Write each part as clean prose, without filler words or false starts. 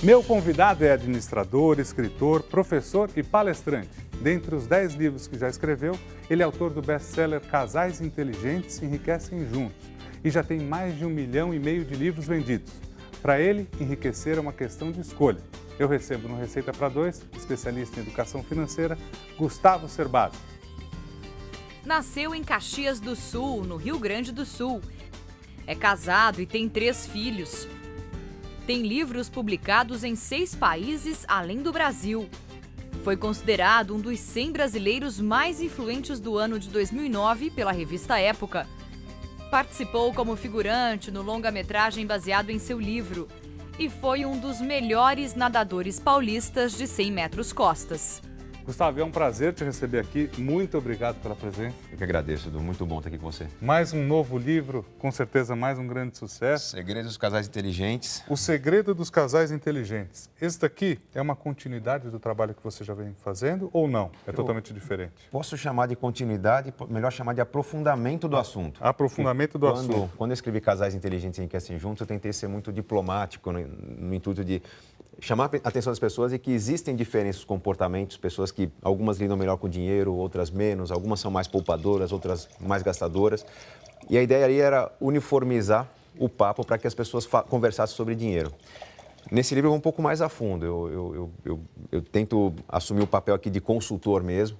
Meu convidado é administrador, escritor, professor e palestrante. Dentre os 10 livros que já escreveu, ele é autor do best-seller Casais Inteligentes Enriquecem Juntos e já tem mais de 1,5 milhão de livros vendidos. Para ele, enriquecer é uma questão de escolha. Eu recebo no Receita para Dois, especialista em educação financeira, Gustavo Cerbasi. Nasceu em Caxias do Sul, no Rio Grande do Sul. É casado e tem 3 filhos. Tem livros publicados em 6 países além do Brasil. Foi considerado um dos 100 brasileiros mais influentes do ano de 2009 pela revista Época. Participou como figurante no longa-metragem baseado em seu livro e foi um dos melhores nadadores paulistas de 100 metros costas. Gustavo, é um prazer te receber aqui. Muito obrigado pela presença. Eu que agradeço, Edu. Muito bom estar aqui com você. Mais um novo livro, com certeza mais um grande sucesso. Segredos dos Casais Inteligentes. O Segredo dos Casais Inteligentes. Esse daqui é uma continuidade do trabalho que você já vem fazendo ou não? É totalmente diferente? Posso chamar de continuidade, melhor chamar de aprofundamento do assunto. Aprofundamento do assunto. Quando eu escrevi Casais Inteligentes Enriquecem Juntos, eu tentei ser muito diplomático no intuito de chamar a atenção das pessoas e que existem diferentes comportamentos, pessoas que algumas lidam melhor com dinheiro, outras menos, algumas são mais poupadoras, outras mais gastadoras. E a ideia aí era uniformizar o papo para que as pessoas conversassem sobre dinheiro. Nesse livro eu vou um pouco mais a fundo, eu tento assumir o papel aqui de consultor mesmo,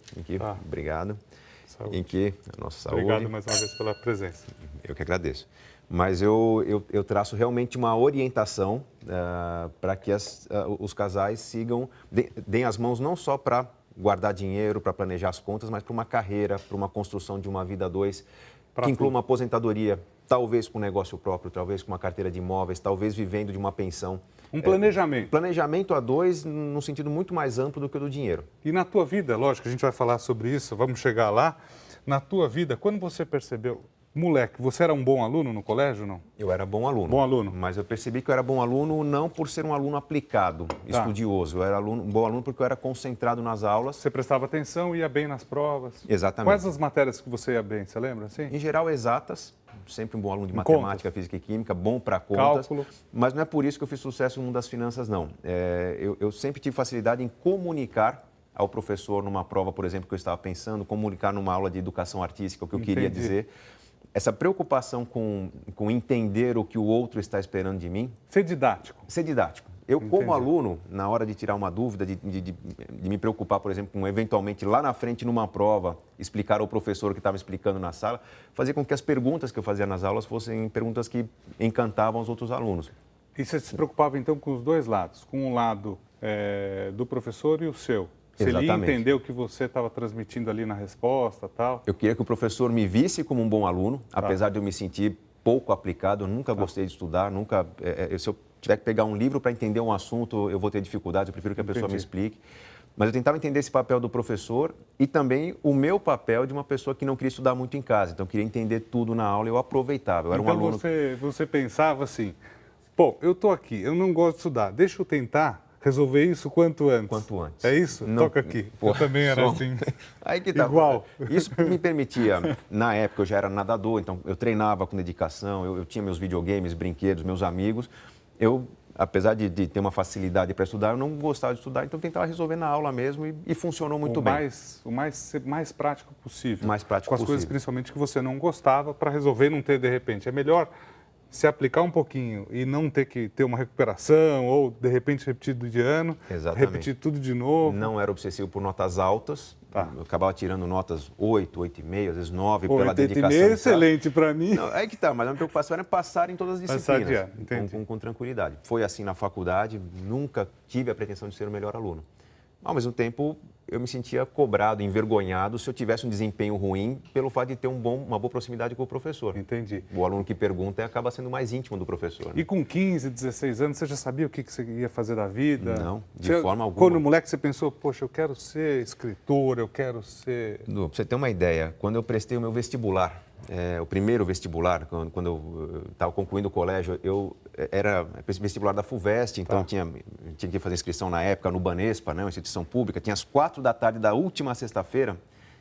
obrigado, Saúde. em que a nossa saúde... Obrigado mais uma vez pela presença. Eu que agradeço. Mas eu traço realmente uma orientação para que os casais sigam, deem as mãos não só para guardar dinheiro, para planejar as contas, mas para uma carreira, para uma construção de uma vida a dois, que inclua uma aposentadoria, talvez com um negócio próprio, talvez com uma carteira de imóveis, talvez vivendo de uma pensão. Um planejamento. Planejamento a dois num sentido muito mais amplo do que o do dinheiro. E na tua vida, lógico, a gente vai falar sobre isso, vamos chegar lá. Na tua vida, quando você percebeu... Moleque, você era um bom aluno no colégio ou não? Eu era bom aluno. Bom aluno. Mas eu percebi que eu era bom aluno não por ser um aluno aplicado, estudioso. Eu era um bom aluno porque eu era concentrado nas aulas. Você prestava atenção e ia bem nas provas. Exatamente. Quais as matérias que você ia bem, você lembra assim? Em geral, exatas. Sempre um bom aluno de matemática, física e química, bom para contas. Cálculo. Mas não é por isso que eu fiz sucesso no mundo das finanças, não. Eu sempre tive facilidade em comunicar ao professor numa prova, por exemplo, que eu estava pensando, comunicar numa aula de educação artística o que eu queria dizer. Essa preocupação com entender o que o outro está esperando de mim. Ser didático. Ser didático. Eu, como aluno, na hora de tirar uma dúvida, de me preocupar, por exemplo, com eventualmente lá na frente, numa prova, explicar ao professor que estava explicando na sala, fazer com que as perguntas que eu fazia nas aulas fossem perguntas que encantavam os outros alunos. E você se preocupava, então, com os dois lados? Com o lado do professor e o seu? Se ele ia entender o que você estava transmitindo ali na resposta e tal? Eu queria que o professor me visse como um bom aluno, apesar de eu me sentir pouco aplicado, eu nunca gostei de estudar, se eu tiver que pegar um livro para entender um assunto, eu vou ter dificuldades, eu prefiro que a pessoa me explique. Mas eu tentava entender esse papel do professor e também o meu papel de uma pessoa que não queria estudar muito em casa. Então, eu queria entender tudo na aula e eu aproveitava. Eu era um aluno... você pensava assim, pô, eu estou aqui, eu não gosto de estudar, deixa eu tentar resolver isso quanto antes. Quanto antes. É isso? Não, toca aqui. Eu também era assim. Aí que tá. Igual. Isso me permitia, na época eu já era nadador, então eu treinava com dedicação, eu tinha meus videogames, brinquedos, meus amigos. Eu, apesar de ter uma facilidade para estudar, eu não gostava de estudar, então eu tentava resolver na aula mesmo e funcionou muito bem. O mais prático possível. Mais prático com as possível. Coisas principalmente que você não gostava para resolver e não ter de repente. É melhor se aplicar um pouquinho e não ter que ter uma recuperação ou, de repente, repetir de ano, repetir tudo de novo. Não era obsessivo por notas altas, eu acabava tirando notas 8, 8,5, às vezes 9, pela dedicação. 8,5 é excelente para mim. Não, aí que tá, mas a minha preocupação era passar em todas as disciplinas, com tranquilidade. Foi assim na faculdade, nunca tive a pretensão de ser o melhor aluno. Ao mesmo tempo, eu me sentia cobrado, envergonhado se eu tivesse um desempenho ruim pelo fato de ter uma boa proximidade com o professor. Entendi. O aluno que pergunta acaba sendo mais íntimo do professor. Né? E com 15, 16 anos, você já sabia o que você ia fazer da vida? Não, de forma alguma. Quando moleque você pensou, poxa, eu quero ser escritor, eu quero ser... Para você ter uma ideia, quando eu prestei o meu vestibular, o primeiro vestibular, quando eu estava concluindo o colégio, era vestibular da FUVEST, então tinha que fazer inscrição na época no Banespa, né, uma instituição pública. Tinha às 4 da tarde da última sexta-feira,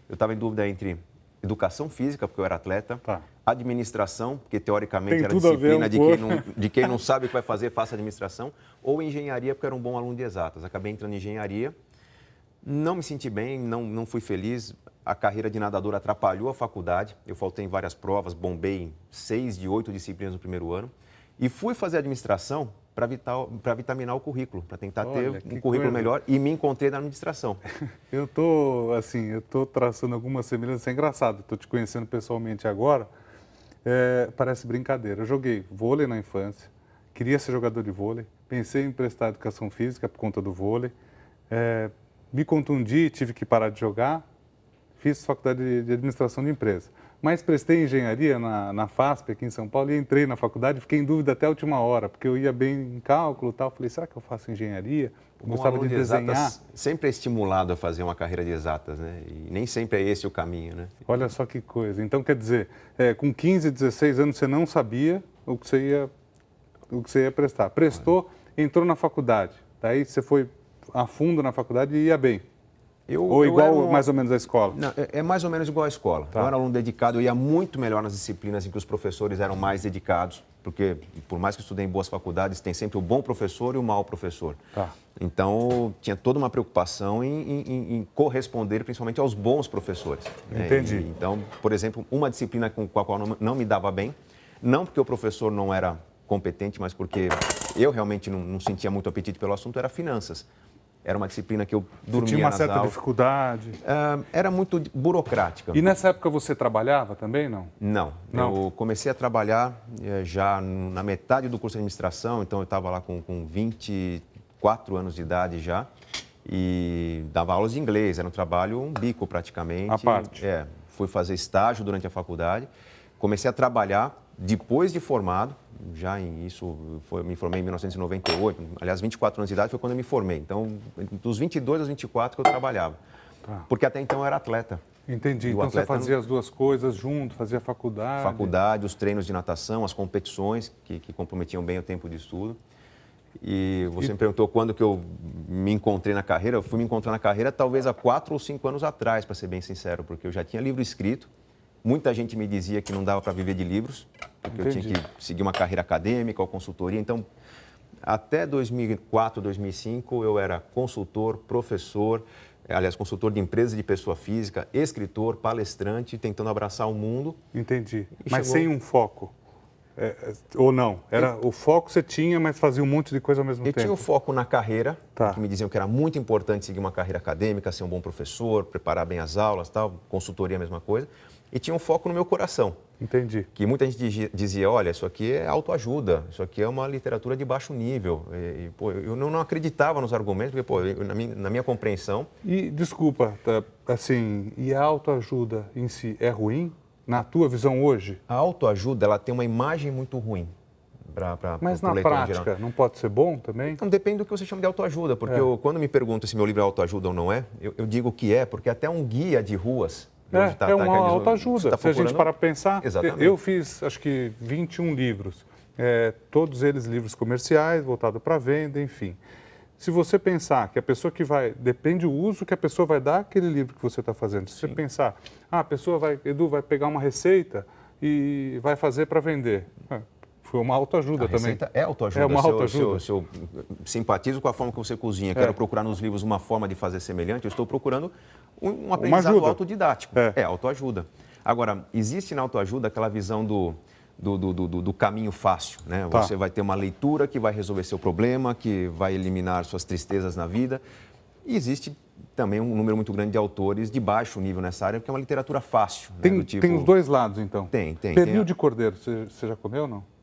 eu estava em dúvida entre educação física, porque eu era atleta, Tá. administração, porque teoricamente Tem era tudo a ver disciplina um de quem não sabe o que vai fazer, faça administração, ou engenharia, porque eu era um bom aluno de exatas. Acabei entrando em engenharia, não me senti bem, não fui feliz. A carreira de nadador atrapalhou a faculdade. Eu faltei em várias provas, bombei em 6 de 8 disciplinas no primeiro ano. E fui fazer administração para vitaminar o currículo, para tentar ter um currículo melhor, e me encontrei na administração. Eu estou traçando algumas semelhanças. É engraçado, estou te conhecendo pessoalmente agora. Parece brincadeira. Eu joguei vôlei na infância, queria ser jogador de vôlei, pensei em prestar educação física por conta do vôlei, me contundi, tive que parar de jogar, fiz faculdade de administração de empresa. Mas prestei engenharia na FASP, aqui em São Paulo, e entrei na faculdade, fiquei em dúvida até a última hora, porque eu ia bem em cálculo e tal. Falei, será que eu faço engenharia? Gostava de desenhar. Exatas sempre é estimulado a fazer uma carreira de exatas, né? E nem sempre é esse o caminho, né? Olha só que coisa. Então, quer dizer, com 15, 16 anos, você não sabia o que você ia prestar. Prestou, entrou na faculdade. Daí você foi a fundo na faculdade e ia bem. Ou igual mais ou menos à escola? Não, é mais ou menos igual à escola. Tá. Eu era aluno dedicado, eu ia muito melhor nas disciplinas em que os professores eram mais dedicados, porque por mais que eu estudei em boas faculdades, tem sempre o bom professor e o mau professor. Tá. Então, tinha toda uma preocupação em corresponder principalmente aos bons professores. Entendi. Então, por exemplo, uma disciplina com a qual não me dava bem, não porque o professor não era competente, mas porque eu realmente não sentia muito apetite pelo assunto, era finanças. Era uma disciplina que eu dormia Tinha uma nas certa aulas. dificuldade. Era muito burocrática. E nessa época você trabalhava também, não? Não. Eu comecei a trabalhar já na metade do curso de administração, então eu estava lá com 24 anos de idade já e dava aulas de inglês, era um trabalho, um bico praticamente. À parte. Fui fazer estágio durante a faculdade, comecei a trabalhar depois de formado, me formei em 1998, aliás, 24 anos de idade foi quando eu me formei. Então, dos 22 aos 24 que eu trabalhava, porque até então eu era atleta. Entendi. Então você fazia as duas coisas junto, fazia faculdade. Faculdade, os treinos de natação, as competições que comprometiam bem o tempo de estudo. E você me perguntou quando que eu me encontrei na carreira. Eu fui me encontrar na carreira talvez há 4 ou 5 anos atrás, para ser bem sincero, porque eu já tinha livro escrito. Muita gente me dizia que não dava para viver de livros, porque eu tinha que seguir uma carreira acadêmica ou consultoria. Então, até 2004, 2005, eu era consultor, professor, consultor de empresa de pessoa física, escritor, palestrante, tentando abraçar o mundo. Entendi. Mas sem um foco? Ou não? O foco você tinha, mas fazia um monte de coisa ao mesmo tempo? Eu tinha o foco na carreira, Tá. que me diziam que era muito importante seguir uma carreira acadêmica, ser um bom professor, preparar bem as aulas, tal, consultoria, a mesma coisa. E tinha um foco no meu coração. Entendi. Que muita gente dizia, olha, isso aqui é autoajuda, isso aqui é uma literatura de baixo nível. Eu não acreditava nos argumentos, porque, na minha compreensão... E, desculpa, e a autoajuda em si é ruim? Na tua visão hoje? A autoajuda, ela tem uma imagem muito ruim para Mas o na leitor prática, geral. Não pode ser bom também? Então, depende do que você chama de autoajuda, porque quando me perguntam se meu livro é autoajuda ou não é, eu digo que é, porque até um guia de ruas... É uma autoajuda. Se a gente parar para pensar, Exatamente. Eu fiz, acho que 21 livros, todos eles livros comerciais, voltados para venda, enfim. Se você pensar que a pessoa que depende do uso que a pessoa vai dar àquele livro que você está fazendo. Se você pensar, a pessoa vai pegar uma receita e vai fazer para vender. Foi uma autoajuda também. Receita é autoajuda. É uma autoajuda. Se eu simpatizo com a forma que você cozinha, quero procurar nos livros uma forma de fazer semelhante, eu estou procurando um aprendizado autodidático. É autoajuda. Agora, existe na autoajuda aquela visão do caminho fácil, né? Tá. Você vai ter uma leitura que vai resolver seu problema, que vai eliminar suas tristezas na vida. E existe também um número muito grande de autores de baixo nível nessa área, porque é uma literatura fácil. Tem os dois lados, então. Tem. Pernil de cordeiro, você já comeu ou não?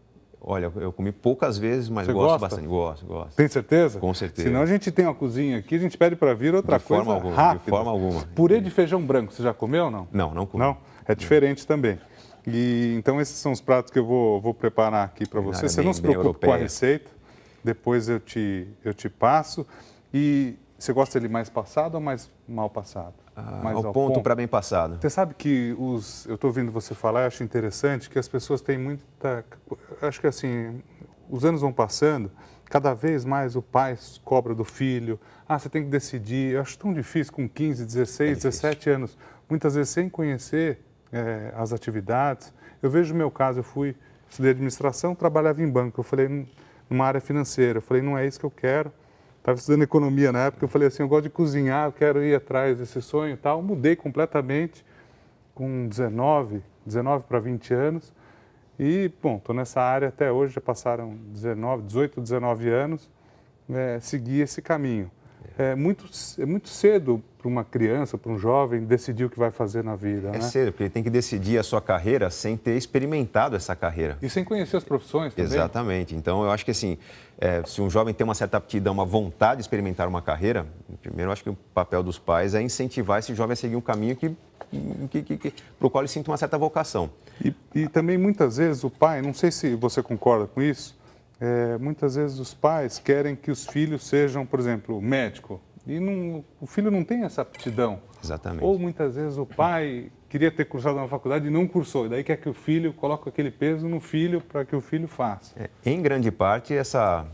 Olha, eu comi poucas vezes, mas gosto bastante. Gosto. Tem certeza? Com certeza. Senão a gente tem uma cozinha aqui, a gente pede para vir outra coisa rápida. De forma alguma. Purê de feijão branco, você já comeu ou não? Não comi. Não? É diferente também. E, então, esses são os pratos que eu vou preparar aqui para você. Você não se preocupe com a receita, depois eu te passo. E você gosta dele mais passado ou mais mal passado? Mais ao ponto para bem passado. Você sabe que eu estou ouvindo você falar, eu acho interessante que as pessoas têm muita... Acho que assim, os anos vão passando, cada vez mais o pai cobra do filho. Você tem que decidir. Eu acho tão difícil com 15, 16, 17 anos, muitas vezes sem conhecer as atividades. Eu vejo o meu caso, eu estudei administração, trabalhava em banco, eu falei, numa área financeira, eu falei, não é isso que eu quero. Estava estudando economia na época, eu falei assim, eu gosto de cozinhar, eu quero ir atrás desse sonho e tal. Mudei completamente com 19 para 20 anos e, bom, estou nessa área até hoje, já passaram 18, 19 anos, segui esse caminho. É muito cedo para uma criança, para um jovem, decidir o que vai fazer na vida, né? É cedo, porque ele tem que decidir a sua carreira sem ter experimentado essa carreira. E sem conhecer as profissões também. Exatamente. Então, eu acho que assim, se um jovem tem uma certa aptidão, uma vontade de experimentar uma carreira, primeiro eu acho que o papel dos pais é incentivar esse jovem a seguir um caminho para o qual ele sinta uma certa vocação. E também, muitas vezes, o pai, não sei se você concorda com isso, muitas vezes os pais querem que os filhos sejam, por exemplo, médico. E o filho não tem essa aptidão. Exatamente. Ou muitas vezes o pai queria ter cursado na faculdade e não cursou. E daí quer que o filho coloque aquele peso no filho para que o filho faça. Em grande parte, essa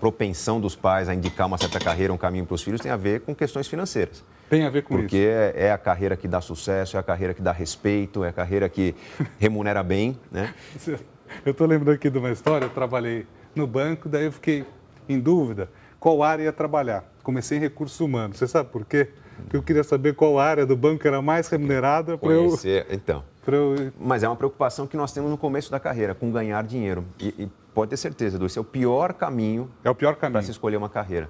propensão dos pais a indicar uma certa carreira, um caminho para os filhos, tem a ver com questões financeiras. Tem a ver com Porque isso. É a carreira que dá sucesso, é a carreira que dá respeito, é a carreira que remunera bem, né? Eu estou lembrando aqui de uma história, eu trabalhei no banco, daí eu fiquei em dúvida qual área ia trabalhar. Comecei em recursos humanos. Você sabe por quê? Porque eu queria saber qual área do banco era mais remunerada para eu... Então. Mas é uma preocupação que nós temos no começo da carreira, com ganhar dinheiro. E pode ter certeza, Edu, esse é o pior caminho. É o pior caminho. Para se escolher uma carreira.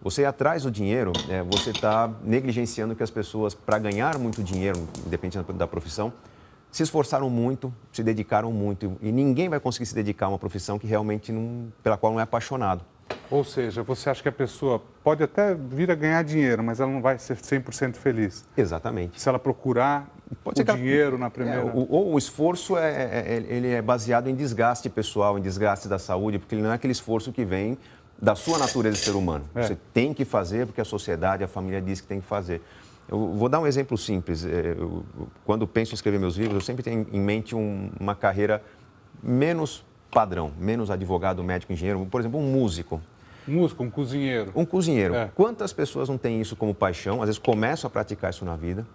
Você ir atrás do dinheiro, você está negligenciando que as pessoas, para ganhar muito dinheiro, independente da profissão, se esforçaram muito, se dedicaram muito. E ninguém vai conseguir se dedicar a uma profissão que realmente pela qual não é apaixonado. Ou seja, você acha que a pessoa pode até vir a ganhar dinheiro, mas ela não vai ser 100% feliz. Exatamente. Se ela procurar dinheiro na primeira... O esforço ele é baseado em desgaste pessoal, em desgaste da saúde, porque ele não é aquele esforço que vem da sua natureza de ser humano. Você tem que fazer porque a sociedade, a família diz que tem que fazer. Eu vou dar um exemplo simples. Quando penso em escrever meus livros, eu sempre tenho em mente uma carreira menos padrão, menos advogado, médico, engenheiro. Por exemplo, um músico. Um músico, um cozinheiro. Um cozinheiro. Quantas pessoas não têm isso como paixão? Às vezes começam a praticar isso na vida.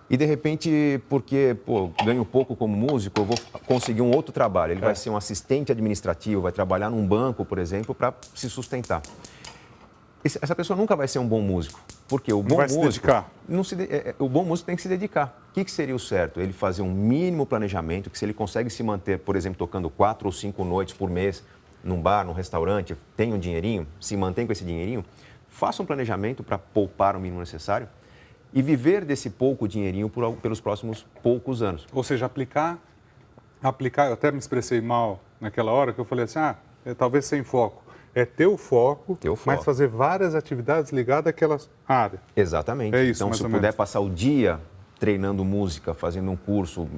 E, de repente, porque ganho pouco como músico, eu vou conseguir um outro trabalho. Ele vai ser um assistente administrativo, vai trabalhar num banco, por exemplo, para se sustentar. Essa pessoa nunca vai ser um bom músico. Porque o bom músico o bom músico tem que se dedicar. O que seria o certo? Ele fazer um mínimo planejamento, que se ele consegue se manter, por exemplo, tocando 4 ou 5 noites por mês num bar, num restaurante, tem um dinheirinho, se mantém com esse dinheirinho, faça um planejamento para poupar o mínimo necessário e viver desse pouco dinheirinho pelos próximos poucos anos. Ou seja, aplicar, eu até me expressei mal naquela hora, que eu falei assim, talvez sem foco. É ter o foco, mas fazer várias atividades ligadas àquela área. Exatamente. É isso, então, se puder passar o dia treinando música, fazendo um curso,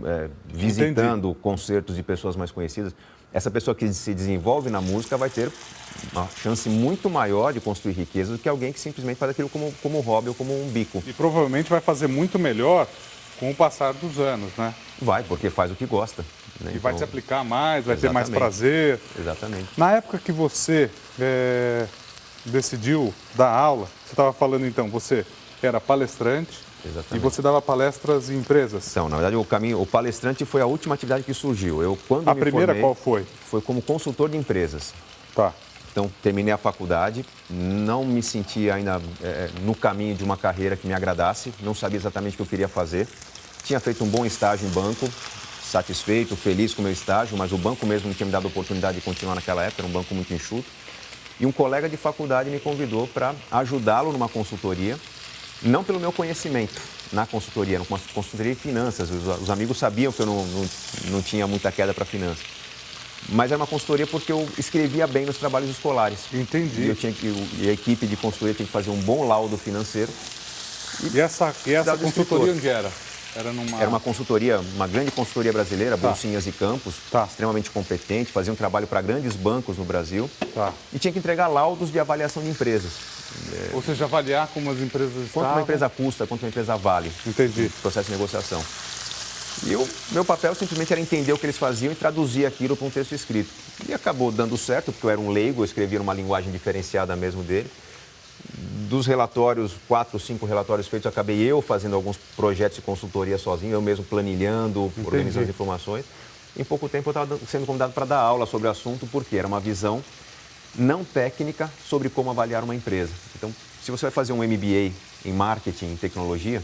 visitando concertos de pessoas mais conhecidas, essa pessoa que se desenvolve na música vai ter uma chance muito maior de construir riqueza do que alguém que simplesmente faz aquilo como hobby ou como um bico. E provavelmente vai fazer muito melhor com o passar dos anos, né? Vai, porque faz o que gosta. Né? E vai se aplicar mais, vai ter mais prazer. Exatamente. Na época que você decidiu dar aula, você estava falando então, você era palestrante. Exatamente. E você dava palestras em empresas? Então, na verdade, o palestrante foi a última atividade que surgiu. Quando a primeira formei, qual foi? Foi como consultor de empresas. Tá. Então, terminei a faculdade, não me sentia ainda no caminho de uma carreira que me agradasse, não sabia exatamente o que eu queria fazer. Tinha feito um bom estágio em banco, satisfeito, feliz com o meu estágio, mas o banco mesmo não tinha me dado a oportunidade de continuar naquela época, era um banco muito enxuto. E um colega de faculdade me convidou para ajudá-lo numa consultoria, não pelo meu conhecimento na consultoria, era uma consultoria de finanças. Os amigos sabiam que eu não tinha muita queda para finanças. Mas era uma consultoria porque eu escrevia bem nos trabalhos escolares. Entendi. E a equipe de consultoria tinha que fazer um bom laudo financeiro. E essa consultoria onde era? Era uma consultoria, uma grande consultoria brasileira, Bolsinhas e Campos, extremamente competente, fazia um trabalho para grandes bancos no Brasil e tinha que entregar laudos de avaliação de empresas. Ou seja, avaliar como as empresas estavam. Quanto uma empresa custa, quanto uma empresa vale. Entendi. No processo de negociação. E meu papel simplesmente era entender o que eles faziam e traduzir aquilo para um texto escrito. E acabou dando certo, porque eu era um leigo, eu escrevia numa linguagem diferenciada mesmo dele. dos relatórios, 4 ou 5 relatórios feitos, eu acabei eu fazendo alguns projetos de consultoria sozinho, eu mesmo planilhando, organizando as informações. Em pouco tempo eu estava sendo convidado para dar aula sobre o assunto, porque era uma visão não técnica sobre como avaliar uma empresa. Então, se você vai fazer um MBA em marketing, em tecnologia,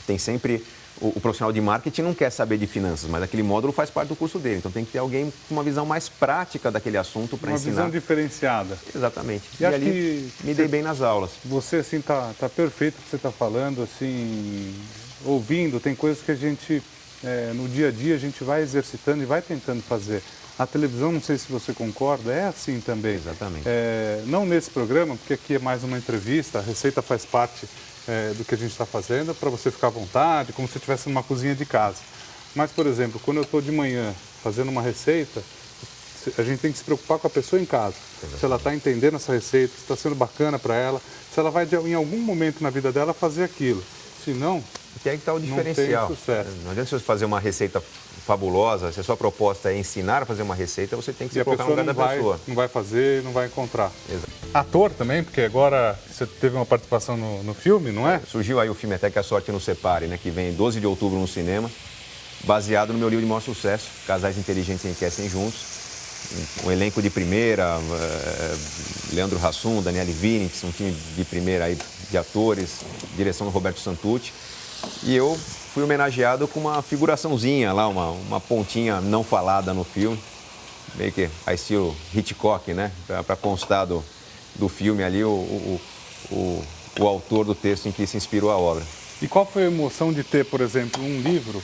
tem sempre... O profissional de marketing não quer saber de finanças, mas aquele módulo faz parte do curso dele. Então, tem que ter alguém com uma visão mais prática daquele assunto para ensinar. Uma visão diferenciada. Exatamente. E ali que me dei bem nas aulas. Você, assim, tá perfeito o que você está falando, assim, ouvindo. Tem coisas que a gente, no dia a dia, a gente vai exercitando e vai tentando fazer. A televisão, não sei se você concorda, é assim também. Exatamente. Não nesse programa, porque aqui é mais uma entrevista, a receita faz parte do que a gente está fazendo, para você ficar à vontade, como se estivesse numa cozinha de casa. Mas, por exemplo, quando eu estou de manhã fazendo uma receita, a gente tem que se preocupar com a pessoa em casa. Se ela está entendendo essa receita, se está sendo bacana para ela, se ela vai, em algum momento na vida dela, fazer aquilo. Se não, que aí está o diferencial. Não tem sucesso. Não adianta você fazer uma receita fabulosa, se a sua proposta é ensinar a fazer uma receita, você tem que se colocar no lugar da pessoa. Não vai fazer, não vai encontrar. Exato. Ator também, porque agora você teve uma participação no filme, não é? Surgiu aí o filme Até que a Sorte Nos Separe, né, que vem 12 de outubro no cinema, baseado no meu livro de maior sucesso, Casais Inteligentes Enriquecem Juntos. Um elenco de primeira, Leandro Hassum, Daniele Vinitz, um time de primeira aí de atores, direção do Roberto Santucci. E eu fui homenageado com uma figuraçãozinha lá, uma pontinha não falada no filme, meio que a estilo Hitchcock, né? Para constar do filme ali, o autor do texto em que se inspirou a obra. E qual foi a emoção de ter, por exemplo, um livro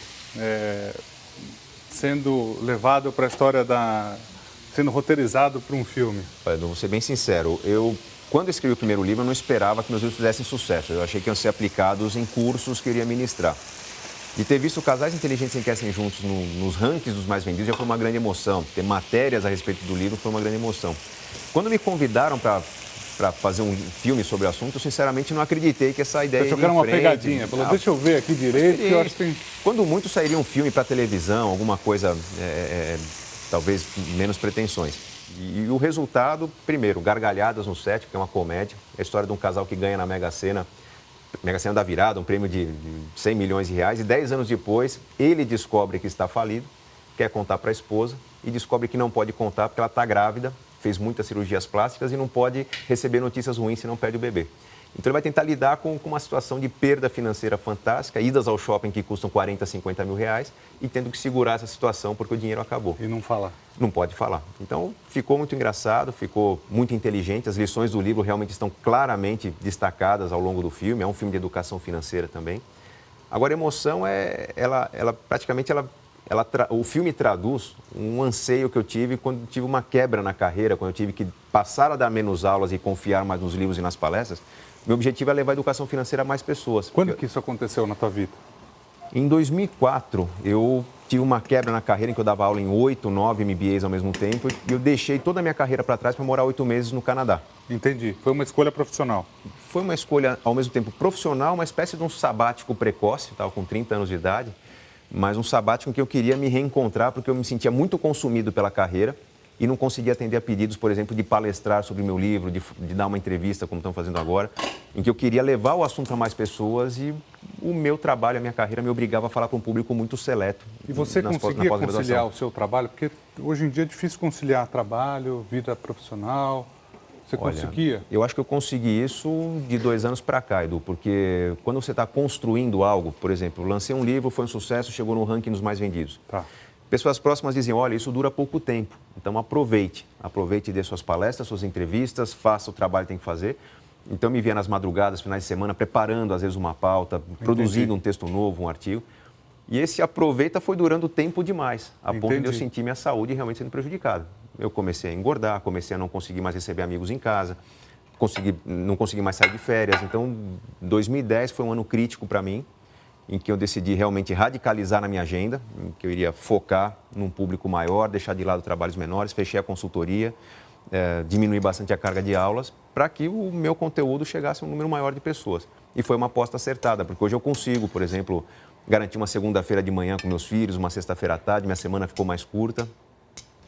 sendo levado para a história sendo roteirizado para um filme? Olha, vou ser bem sincero, quando eu escrevi o primeiro livro, eu não esperava que meus livros fizessem sucesso. Eu achei que iam ser aplicados em cursos que eu iria ministrar. De ter visto Casais Inteligentes Enriquecem Juntos nos rankings dos mais vendidos já foi uma grande emoção. Ter matérias a respeito do livro foi uma grande emoção. Quando me convidaram para fazer um filme sobre o assunto, eu sinceramente não acreditei que essa ideia ia uma pegadinha. Falou, deixa eu ver aqui direito, que eu acho que tem... Quando muito sairia um filme para televisão, alguma coisa, talvez menos pretensões. E o resultado, primeiro, gargalhadas no set, porque é uma comédia. É a história de um casal que ganha na Mega Sena da Virada, um prêmio de 100 milhões de reais. E 10 anos depois, ele descobre que está falido, quer contar para a esposa e descobre que não pode contar porque ela está grávida, fez muitas cirurgias plásticas e não pode receber notícias ruins se não perde o bebê. Então, ele vai tentar lidar com uma situação de perda financeira fantástica, idas ao shopping que custam 40, 50 mil reais e tendo que segurar essa situação porque o dinheiro acabou. E não falar. Não pode falar. Então, ficou muito engraçado, ficou muito inteligente. As lições do livro realmente estão claramente destacadas ao longo do filme. É um filme de educação financeira também. Agora, a emoção o filme traduz um anseio que eu tive quando tive uma quebra na carreira, quando eu tive que passar a dar menos aulas e confiar mais nos livros e nas palestras. Meu objetivo é levar a educação financeira a mais pessoas. Quando que isso aconteceu na tua vida? Em 2004, eu tive uma quebra na carreira em que eu dava aula em 8, 9 MBAs ao mesmo tempo e eu deixei toda a minha carreira para trás para morar 8 meses no Canadá. Entendi. Foi uma escolha profissional. Foi uma escolha, ao mesmo tempo, profissional, uma espécie de um sabático precoce, estava com 30 anos de idade, mas um sabático em que eu queria me reencontrar porque eu me sentia muito consumido pela carreira e não conseguia atender a pedidos, por exemplo, de palestrar sobre o meu livro, de dar uma entrevista, como estão fazendo agora, em que eu queria levar o assunto a mais pessoas e o meu trabalho, a minha carreira me obrigava a falar para um público muito seleto. E você conseguia conciliar o seu trabalho? Porque hoje em dia é difícil conciliar trabalho, vida profissional. Você conseguia? Eu acho que eu consegui isso de 2 anos para cá, Edu, porque quando você está construindo algo, por exemplo, lancei um livro, foi um sucesso, chegou no ranking dos mais vendidos. Tá. Pessoas próximas dizem, olha, isso dura pouco tempo, então aproveite e dê suas palestras, suas entrevistas, faça o trabalho que tem que fazer. Então, me via nas madrugadas, finais de semana, preparando, às vezes, uma pauta, produzindo um texto novo, um artigo. E esse aproveita foi durando tempo demais, a ponto de eu sentir minha saúde realmente sendo prejudicada. Eu comecei a engordar, comecei a não conseguir mais receber amigos em casa, não consegui mais sair de férias. Então, 2010 foi um ano crítico para mim, em que eu decidi realmente radicalizar na minha agenda, em que eu iria focar num público maior, deixar de lado trabalhos menores, fechei a consultoria, diminuir bastante a carga de aulas, para que o meu conteúdo chegasse a um número maior de pessoas. E foi uma aposta acertada, porque hoje eu consigo, por exemplo, garantir uma segunda-feira de manhã com meus filhos, uma sexta-feira à tarde, minha semana ficou mais curta.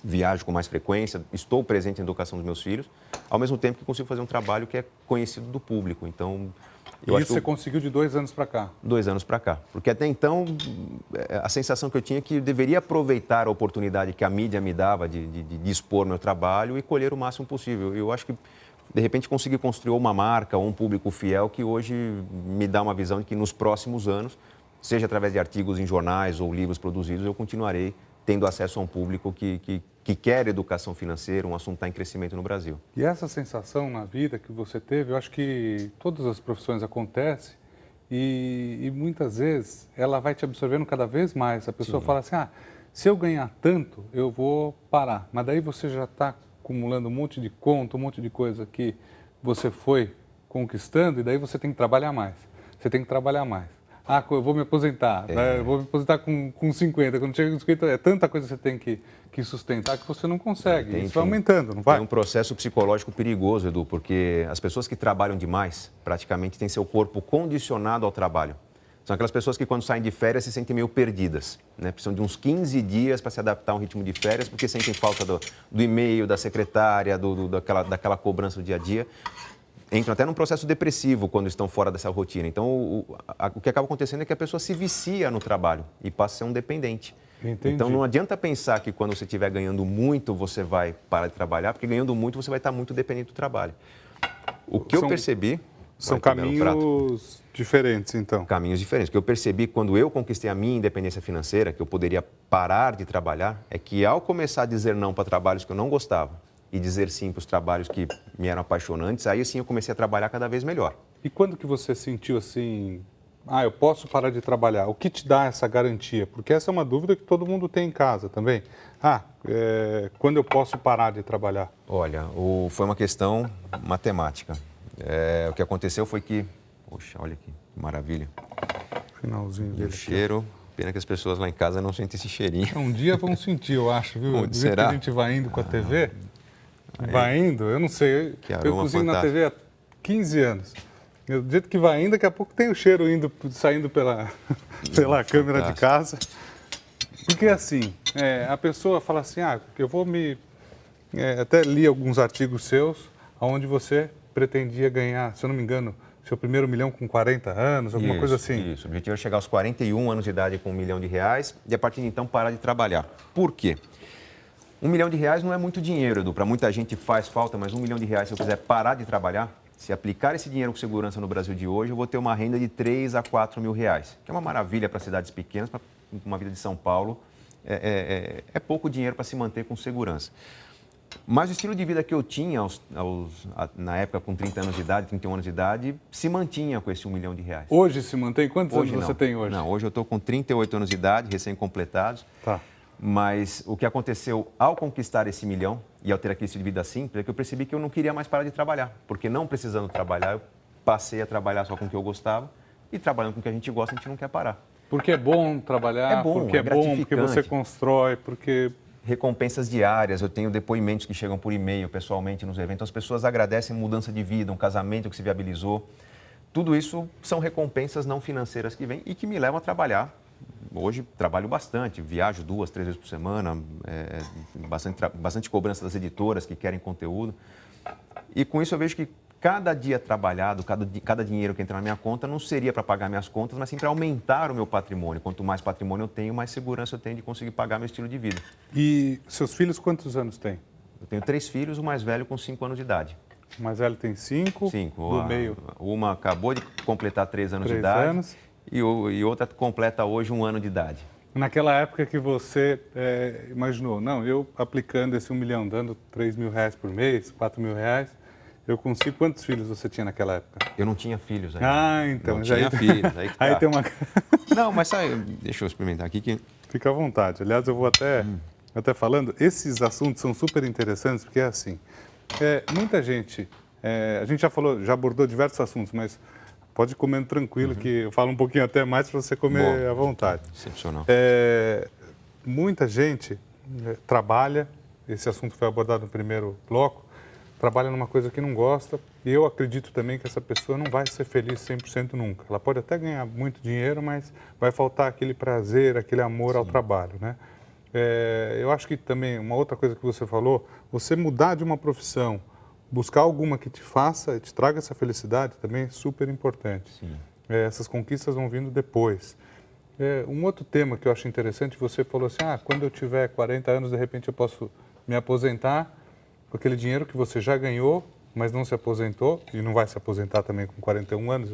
viajo com mais frequência, estou presente na educação dos meus filhos, ao mesmo tempo que consigo fazer um trabalho que é conhecido do público. Então, e isso você conseguiu de 2 anos para cá? 2 anos para cá. Porque até então, a sensação que eu tinha é que eu deveria aproveitar a oportunidade que a mídia me dava de expor meu trabalho e colher o máximo possível. Eu acho que, de repente, consegui construir uma marca ou um público fiel que hoje me dá uma visão de que nos próximos anos, seja através de artigos em jornais ou livros produzidos, eu continuarei tendo acesso a um público que quer educação financeira, um assunto que está em crescimento no Brasil. E essa sensação na vida que você teve, eu acho que todas as profissões acontecem e muitas vezes ela vai te absorvendo cada vez mais. A pessoa fala assim, se eu ganhar tanto, eu vou parar. Mas daí você já está acumulando um monte de conta, um monte de coisa que você foi conquistando e daí você tem que trabalhar mais. Você tem que trabalhar mais. Eu vou me aposentar, né? Eu vou me aposentar com 50. Quando chega com 50, é tanta coisa que você tem que sustentar que você não consegue. Isso vai aumentando, não vai? Tem um processo psicológico perigoso, Edu, porque as pessoas que trabalham demais, praticamente têm seu corpo condicionado ao trabalho. São aquelas pessoas que quando saem de férias se sentem meio perdidas, né? Precisam de uns 15 dias para se adaptar a um ritmo de férias, porque sentem falta do e-mail, da secretária, daquela cobrança do dia a dia. Entram até num processo depressivo quando estão fora dessa rotina. Então, o que acaba acontecendo é que a pessoa se vicia no trabalho e passa a ser um dependente. Entendi. Então, não adianta pensar que quando você estiver ganhando muito, você vai parar de trabalhar, porque ganhando muito, você vai estar muito dependente do trabalho. O que eu percebi... São caminhos diferentes, então. Caminhos diferentes. O que eu percebi quando eu conquistei a minha independência financeira, que eu poderia parar de trabalhar, é que ao começar a dizer não para trabalhos que eu não gostava, e dizer sim para os trabalhos que me eram apaixonantes, aí sim eu comecei a trabalhar cada vez melhor. E quando que você sentiu assim, eu posso parar de trabalhar? O que te dá essa garantia? Porque essa é uma dúvida que todo mundo tem em casa também. Quando eu posso parar de trabalhar? Olha, foi uma questão matemática. O que aconteceu foi que, poxa, olha aqui, que maravilha. Finalzinho dele. O cheiro... Pena que as pessoas lá em casa não sentem esse cheirinho. Um dia vão sentir, eu acho, viu? Do jeito que a gente vai indo com a TV... Vai indo, eu não sei, eu cozinho na TV há 15 anos. Do jeito que vai indo, daqui a pouco tem o cheiro saindo pela câmera de casa. Porque assim, a pessoa fala assim, eu vou até li alguns artigos seus, onde você pretendia ganhar, se eu não me engano, seu primeiro milhão com 40 anos, alguma coisa assim. Isso, o objetivo é chegar aos 41 anos de idade com R$1 milhão e a partir de então parar de trabalhar. Por quê? R$1 milhão não é muito dinheiro, Edu. Para muita gente faz falta, mas R$1 milhão, se eu quiser parar de trabalhar, se aplicar esse dinheiro com segurança no Brasil de hoje, eu vou ter uma renda de 3 a 4 mil reais, que é uma maravilha para cidades pequenas, para uma vida de São Paulo, é pouco dinheiro para se manter com segurança. Mas o estilo de vida que eu tinha na época com 30 anos de idade, 31 anos de idade, se mantinha com esse R$1 milhão. Hoje se mantém? Quantos anos você tem hoje? Não, hoje eu estou com 38 anos de idade, recém-completados. Tá. Mas o que aconteceu ao conquistar esse R$1 milhão e ao ter aquele estilo de vida simples é que eu percebi que eu não queria mais parar de trabalhar. Porque não precisando trabalhar, eu passei a trabalhar só com o que eu gostava e trabalhando com o que a gente gosta, a gente não quer parar. Porque é bom trabalhar, porque porque você constrói, porque... Recompensas diárias, eu tenho depoimentos que chegam por e-mail, pessoalmente nos eventos, as pessoas agradecem mudança de vida, um casamento que se viabilizou. Tudo isso são recompensas não financeiras que vêm e que me levam a trabalhar. Hoje trabalho bastante, viajo 2, 3 vezes por semana, bastante cobrança das editoras que querem conteúdo. E com isso eu vejo que cada dia trabalhado, cada dinheiro que entra na minha conta não seria para pagar minhas contas, mas sim para aumentar o meu patrimônio. Quanto mais patrimônio eu tenho, mais segurança eu tenho de conseguir pagar meu estilo de vida. E seus filhos quantos anos têm? Eu tenho 3 filhos, o mais velho com 5 anos de idade. O mais velho tem 5? 5. Do meio? Uma acabou de completar 3 anos 3 de idade. Anos. E outra completa hoje 1 ano de idade. Naquela época que você imaginou, eu aplicando esse R$1 milhão, dando R$3 mil por mês, R$4 mil, eu consigo. Quantos filhos você tinha naquela época? Eu não tinha filhos ainda. Então. Não tinha filhos. Aí, aí tem uma... Não, mas deixa eu experimentar aqui que... Fica à vontade. Aliás, eu vou até falando, esses assuntos são super interessantes, porque é assim, muita gente, a gente já abordou diversos assuntos, mas... Pode ir comendo tranquilo, que eu falo um pouquinho até mais para você comer à vontade. Excepcional. Muita gente trabalha, esse assunto foi abordado no primeiro bloco, trabalha numa coisa que não gosta, e eu acredito também que essa pessoa não vai ser feliz 100% nunca. Ela pode até ganhar muito dinheiro, mas vai faltar aquele prazer, aquele amor ao trabalho, né? Eu acho que também, uma outra coisa que você falou, você mudar de uma profissão, buscar alguma que te faça, te traga essa felicidade também é super importante. Sim. Essas conquistas vão vindo depois. Um outro tema que eu acho interessante, você falou assim, quando eu tiver 40 anos, de repente eu posso me aposentar com aquele dinheiro que você já ganhou, mas não se aposentou, e não vai se aposentar também com 41 anos,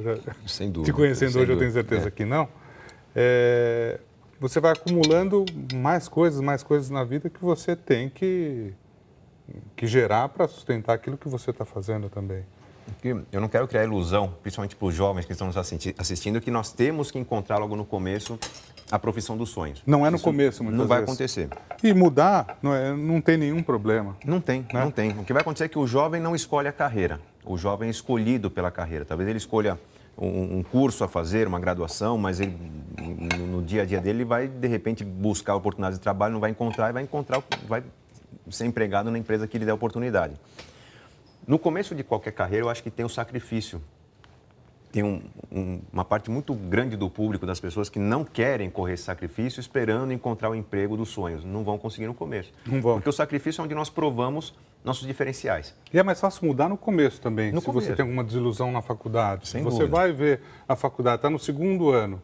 Sem dúvida. te conhecendo hoje eu tenho certeza que não. Você vai acumulando mais coisas na vida que você tem que gerar para sustentar aquilo que você está fazendo também. Eu não quero criar ilusão, principalmente para os jovens que estão nos assistindo, que nós temos que encontrar logo no começo a profissão dos sonhos. Não é no começo, muitas vezes. Não vai acontecer. E mudar não tem nenhum problema. Não tem. O que vai acontecer é que o jovem não escolhe a carreira. O jovem é escolhido pela carreira. Talvez ele escolha um curso a fazer, uma graduação, mas ele, no dia a dia dele, ele vai, de repente, buscar oportunidades de trabalho, não vai encontrar e vai ser empregado na empresa que lhe der a oportunidade. No começo de qualquer carreira, eu acho que tem o sacrifício. Tem uma parte muito grande do público, das pessoas que não querem correr esse sacrifício esperando encontrar o emprego dos sonhos. Não vão conseguir no começo. Não vão. Porque o sacrifício é onde nós provamos nossos diferenciais. E é mais fácil mudar no começo também, se começo. você tem alguma desilusão na faculdade. Sem você dúvida. vai ver a faculdade, está no segundo ano,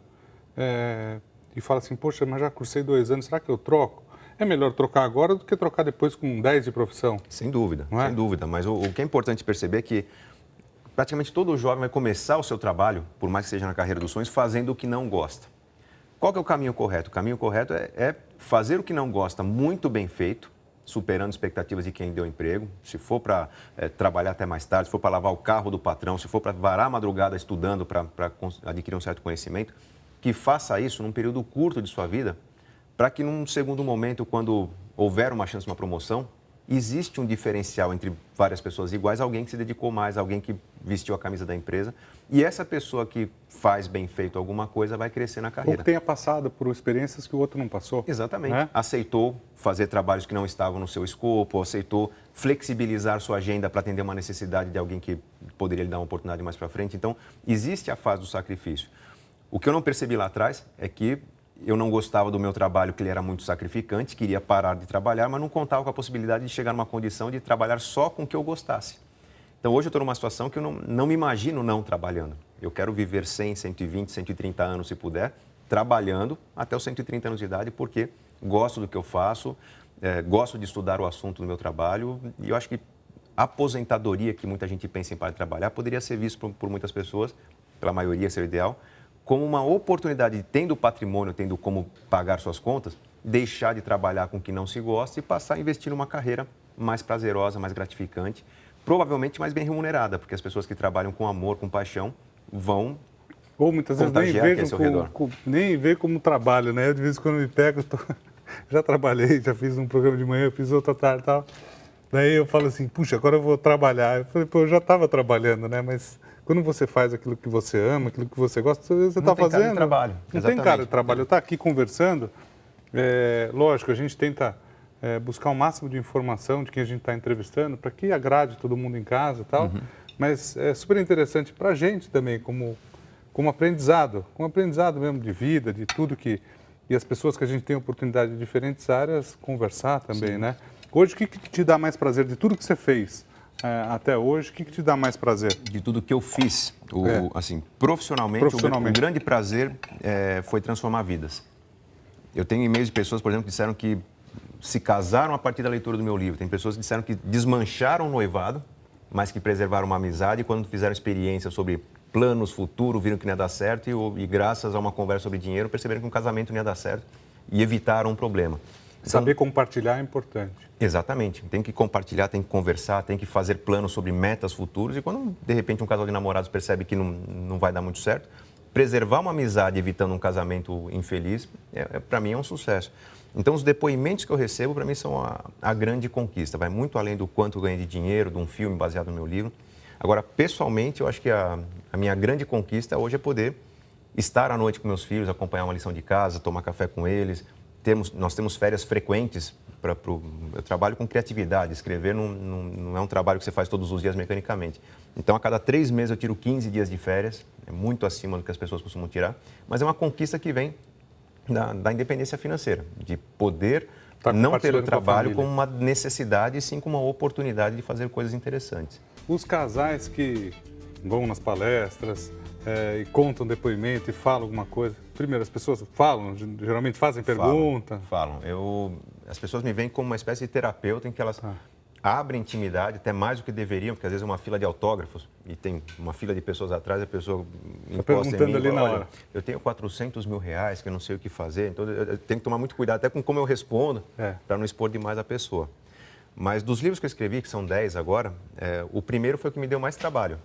e fala assim, poxa, mas já cursei 2 anos, será que eu troco? É melhor trocar agora do que trocar depois com 10 de profissão. Sem dúvida, Não é? sem dúvida. Mas o que é importante perceber é que praticamente todo jovem vai começar o seu trabalho, por mais que seja na carreira dos sonhos, fazendo o que não gosta. Qual que é o caminho correto? O caminho correto é fazer o que não gosta muito bem feito, superando expectativas de quem deu emprego. Se for para trabalhar até mais tarde, se for para lavar o carro do patrão, se for para varar a madrugada estudando para adquirir um certo conhecimento, que faça isso num período curto de sua vida, para que num segundo momento, quando houver uma chance de uma promoção, existe um diferencial entre várias pessoas iguais, alguém que se dedicou mais, alguém que vestiu a camisa da empresa, e essa pessoa que faz bem feito alguma coisa vai crescer na carreira. Ou que tenha passado por experiências que o outro não passou. Exatamente. Né? Aceitou fazer trabalhos que não estavam no seu escopo, aceitou flexibilizar sua agenda para atender uma necessidade de alguém que poderia lhe dar uma oportunidade mais para frente. Então, existe a fase do sacrifício. O que eu não percebi lá atrás é que eu não gostava do meu trabalho, que ele era muito sacrificante, queria parar de trabalhar, mas não contava com a possibilidade de chegar numa condição de trabalhar só com o que eu gostasse. Então, hoje eu estou numa situação que eu não me imagino não trabalhando. Eu quero viver 100, 120, 130 anos, se puder, trabalhando até os 130 anos de idade, porque gosto do que eu faço, gosto de estudar o assunto do meu trabalho, e eu acho que a aposentadoria que muita gente pensa em parar de trabalhar poderia ser visto por muitas pessoas, pela maioria ser o ideal, como uma oportunidade, tendo patrimônio, tendo como pagar suas contas, deixar de trabalhar com o que não se gosta e passar a investir numa carreira mais prazerosa, mais gratificante, provavelmente mais bem remunerada, porque as pessoas que trabalham com amor, com paixão, vão Ou muitas vezes nem contagiar aqui ao seu redor. nem vê como trabalho, né? Eu, de vez em quando me pego, já trabalhei, já fiz um programa de manhã, fiz outra tarde e tal. Daí eu falo assim, puxa, agora eu vou trabalhar. Eu falei, pô, eu já estava trabalhando, né? Mas quando você faz aquilo que você ama, aquilo que você gosta, você está fazendo. Não tem cara de trabalho. Não tem cara de trabalho. Eu estou aqui conversando, lógico, a gente tenta buscar o máximo de informação de quem a gente está entrevistando, para que agrade todo mundo em casa e tal. Mas é super interessante para a gente também, como aprendizado, mesmo de vida, de tudo que... E as pessoas que a gente tem oportunidade de diferentes áreas, conversar também, Sim. né? Hoje, o que te dá mais prazer de tudo que você fez até hoje? O que te dá mais prazer? De tudo que eu fiz, assim, profissionalmente. O grande prazer foi transformar vidas. Eu tenho e-mails de pessoas, por exemplo, que disseram que se casaram a partir da leitura do meu livro. Tem pessoas que disseram que desmancharam o noivado, mas que preservaram uma amizade, e quando fizeram experiência sobre planos, futuro, viram que não ia dar certo e graças a uma conversa sobre dinheiro, perceberam que um casamento não ia dar certo e evitaram um problema. Então, saber compartilhar é importante. Exatamente. Tem que compartilhar, tem que conversar, tem que fazer planos sobre metas futuros, e quando, de repente, um casal de namorados percebe que não vai dar muito certo, preservar uma amizade evitando um casamento infeliz, para mim é um sucesso. Então, os depoimentos que eu recebo, para mim, são a grande conquista. Vai muito além do quanto eu ganhei de dinheiro, de um filme baseado no meu livro. Agora, pessoalmente, eu acho que a minha grande conquista hoje é poder estar à noite com meus filhos, acompanhar uma lição de casa, tomar café com eles. Nós temos férias frequentes. Eu trabalho com criatividade. Escrever não é um trabalho que você faz todos os dias mecanicamente. Então, a cada 3 meses eu tiro 15 dias de férias. É muito acima do que as pessoas costumam tirar. Mas é uma conquista que vem da independência financeira, de poder Tá não ter o compartilhando com a trabalho família. como uma necessidade, e sim como uma oportunidade de fazer coisas interessantes. Os casais que vão nas palestras e contam depoimento e falam alguma coisa. Primeiro, as pessoas falam, geralmente fazem pergunta. Falam. As pessoas me veem como uma espécie de terapeuta em que elas abrem intimidade, até mais do que deveriam, porque às vezes é uma fila de autógrafos e tem uma fila de pessoas atrás, a pessoa encosta em mim perguntando ali e fala, na olha, hora. eu tenho 400 mil reais que eu não sei o que fazer, então eu tenho que tomar muito cuidado até com como eu respondo, para não expor demais a pessoa. Mas dos livros que eu escrevi, que são 10 agora, o primeiro foi o que me deu mais trabalho.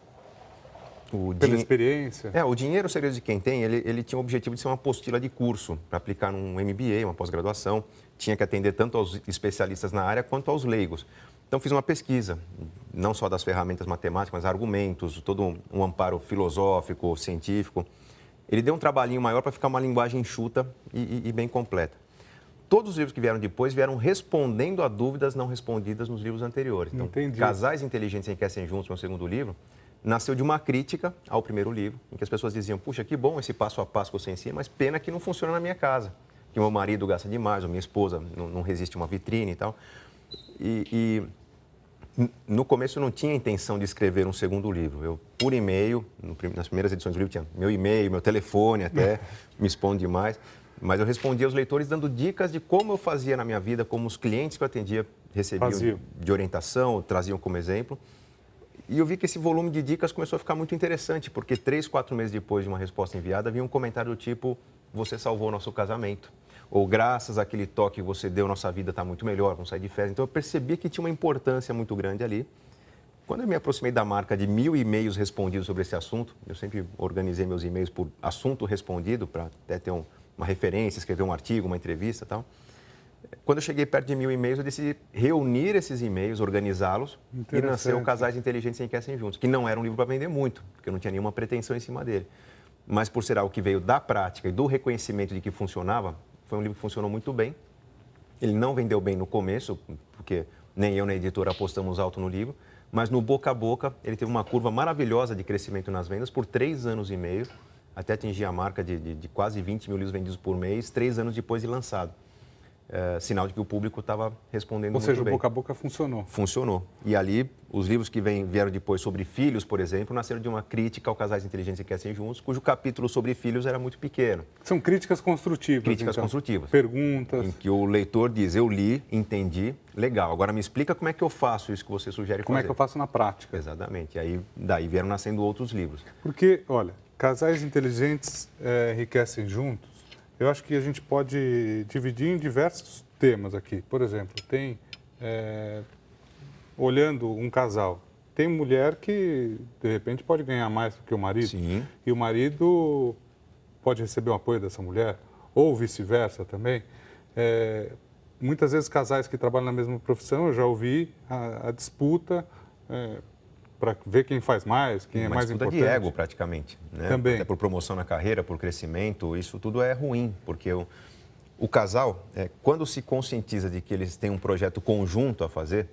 Pela experiência. O Dinheiro, o Segredo de Quem Tem, ele tinha o objetivo de ser uma apostila de curso para aplicar num MBA, uma pós-graduação. Tinha que atender tanto aos especialistas na área quanto aos leigos. Então, fiz uma pesquisa, não só das ferramentas matemáticas, mas argumentos, todo um amparo filosófico, científico. Ele deu um trabalhinho maior para ficar uma linguagem enxuta e bem completa. Todos os livros que vieram depois vieram respondendo a dúvidas não respondidas nos livros anteriores. Então, Entendi. Casais Inteligentes Enriquecem Juntos, meu segundo livro, nasceu de uma crítica ao primeiro livro, em que as pessoas diziam, puxa, que bom esse passo a passo que você ensina, mas pena que não funciona na minha casa, que meu marido gasta demais, ou minha esposa não resiste a uma vitrine e tal. E no começo eu não tinha intenção de escrever um segundo livro. Eu, por e-mail, nas primeiras edições do livro, tinha meu e-mail, meu telefone até, me expondo demais, mas eu respondia aos leitores dando dicas de como eu fazia na minha vida, como os clientes que eu atendia recebiam de orientação, traziam como exemplo. E eu vi que esse volume de dicas começou a ficar muito interessante, porque 3, 4 meses depois de uma resposta enviada, havia um comentário do tipo, você salvou nosso casamento. Ou graças àquele toque que você deu, nossa vida está muito melhor, vamos sair de férias. Então eu percebi que tinha uma importância muito grande ali. Quando eu me aproximei da marca de 1000 e-mails respondidos sobre esse assunto, eu sempre organizei meus e-mails por assunto respondido, para até ter uma referência, escrever um artigo, uma entrevista e tal. Quando eu cheguei perto de 1000 e-mails, eu decidi reunir esses e-mails, organizá-los e nasceu o Casais Inteligentes Enriquecem Juntos, que não era um livro para vender muito, porque eu não tinha nenhuma pretensão em cima dele. Mas por ser algo que veio da prática e do reconhecimento de que funcionava, foi um livro que funcionou muito bem. Ele não vendeu bem no começo, porque nem eu nem a editora apostamos alto no livro, mas no boca a boca ele teve uma curva maravilhosa de crescimento nas vendas por 3 anos e meio, até atingir a marca de quase 20 mil livros vendidos por mês, 3 anos depois de lançado. Sinal de que o público estava respondendo muito bem. Ou seja, o boca a boca funcionou. Funcionou. E ali, os livros que vieram depois sobre filhos, por exemplo, nasceram de uma crítica ao Casais Inteligentes Enriquecem Juntos, cujo capítulo sobre filhos era muito pequeno. São críticas construtivas. Críticas então. construtivas. Perguntas. Em que o leitor diz, eu li, entendi, legal. Agora me explica como é que eu faço isso que você sugere Como fazer. é que eu faço na prática. Exatamente. E aí, daí vieram nascendo outros livros. Porque, olha, Casais Inteligentes Enriquecem Juntos, eu acho que a gente pode dividir em diversos temas aqui. Por exemplo, tem, olhando um casal, tem mulher que, de repente, pode ganhar mais do que o marido. Sim. E o marido pode receber o apoio dessa mulher, ou vice-versa também. Muitas vezes, casais que trabalham na mesma profissão, eu já ouvi a disputa para ver quem faz mais, quem é mais importante. Uma disputa de ego, praticamente. Né? Também. Até por promoção na carreira, por crescimento, isso tudo é ruim, porque o casal, quando se conscientiza de que eles têm um projeto conjunto a fazer,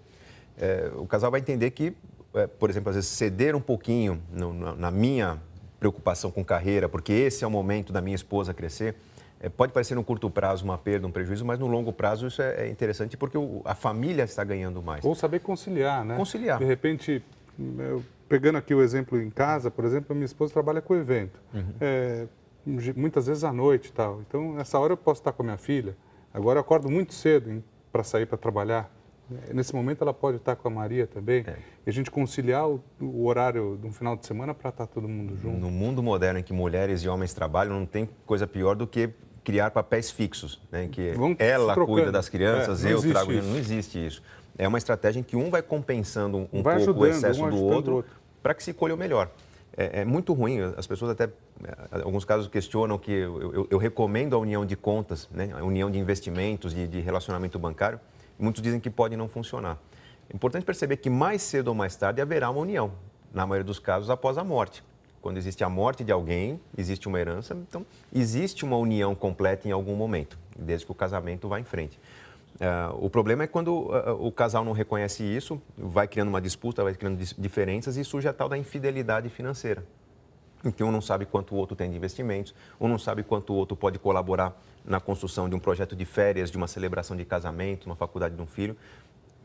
o casal vai entender que, por exemplo, às vezes ceder um pouquinho na minha preocupação com carreira, porque esse é o momento da minha esposa crescer, pode parecer no curto prazo uma perda, um prejuízo, mas no longo prazo isso é interessante porque a família está ganhando mais. Ou saber conciliar, né? Conciliar. De repente, pegando aqui o exemplo em casa, por exemplo, a minha esposa trabalha com evento. Muitas vezes à noite e tal. Então, nessa hora eu posso estar com a minha filha. Agora eu acordo muito cedo para sair para trabalhar. Nesse momento ela pode estar com a Maria também. E a gente conciliar o horário de um final de semana para estar todo mundo junto. No mundo moderno em que mulheres e homens trabalham, não tem coisa pior do que criar papéis fixos, né? Que ela cuida das crianças, eu trago... Não existe isso. É uma estratégia em que um vai compensando um pouco o excesso do outro para que se colha o melhor. É muito ruim, as pessoas até, em alguns casos, questionam que eu recomendo a união de contas, né? A união de investimentos, de relacionamento bancário. Muitos dizem que pode não funcionar. É importante perceber que mais cedo ou mais tarde haverá uma união, na maioria dos casos após a morte. Quando existe a morte de alguém, existe uma herança, então existe uma união completa em algum momento, desde que o casamento vá em frente. O problema é quando o casal não reconhece isso, vai criando uma disputa, vai criando diferenças e surge a tal da infidelidade financeira. em que um não sabe quanto o outro tem de investimentos, um não sabe quanto o outro pode colaborar na construção de um projeto de férias, de uma celebração de casamento, uma faculdade de um filho.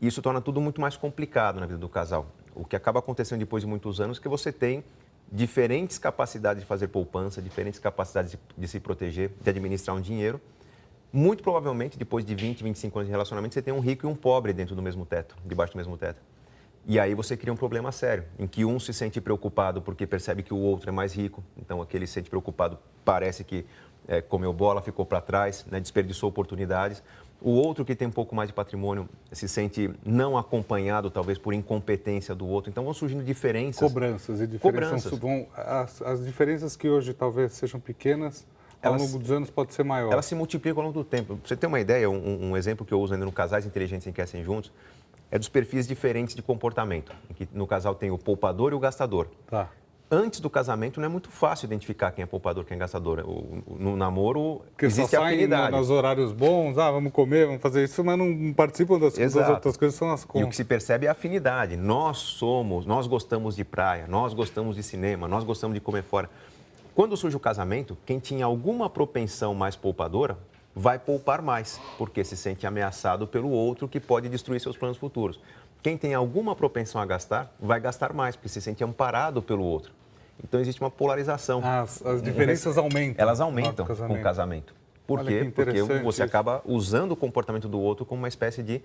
Isso torna tudo muito mais complicado na vida do casal. O que acaba acontecendo depois de muitos anos é que você tem diferentes capacidades de fazer poupança, diferentes capacidades de se proteger, de administrar um dinheiro. Muito provavelmente, depois de 20, 25 anos de relacionamento, você tem um rico e um pobre dentro do mesmo teto, debaixo do mesmo teto. E aí você cria um problema sério, em que um se sente preocupado porque percebe que o outro é mais rico. Então, aquele se sente preocupado, parece que comeu bola, ficou para trás, né, desperdiçou oportunidades. O outro que tem um pouco mais de patrimônio se sente não acompanhado, talvez por incompetência do outro. Então, vão surgindo diferenças. Cobranças e diferenças. As diferenças que hoje talvez sejam pequenas, ao longo dos anos pode ser maior. Elas se multiplicam ao longo do tempo. Pra você ter uma ideia, um exemplo que eu uso ainda no Casais Inteligentes Enriquecem Juntos, é dos perfis diferentes de comportamento. Em que no casal tem o poupador e o gastador. Tá. Antes do casamento não é muito fácil identificar quem é poupador e quem é gastador. No namoro porque existe só afinidade. Nos horários bons, vamos comer, vamos fazer isso, mas não participam das outras coisas, são as contas. E o que se percebe é a afinidade. Nós gostamos de praia, nós gostamos de cinema, nós gostamos de comer fora. Quando surge o casamento, quem tinha alguma propensão mais poupadora vai poupar mais, porque se sente ameaçado pelo outro que pode destruir seus planos futuros. Quem tem alguma propensão a gastar, vai gastar mais, porque se sente amparado pelo outro. Então, existe uma polarização. As diferenças aumentam. Elas aumentam com o casamento. Por quê? Porque você acaba usando o comportamento do outro como uma espécie de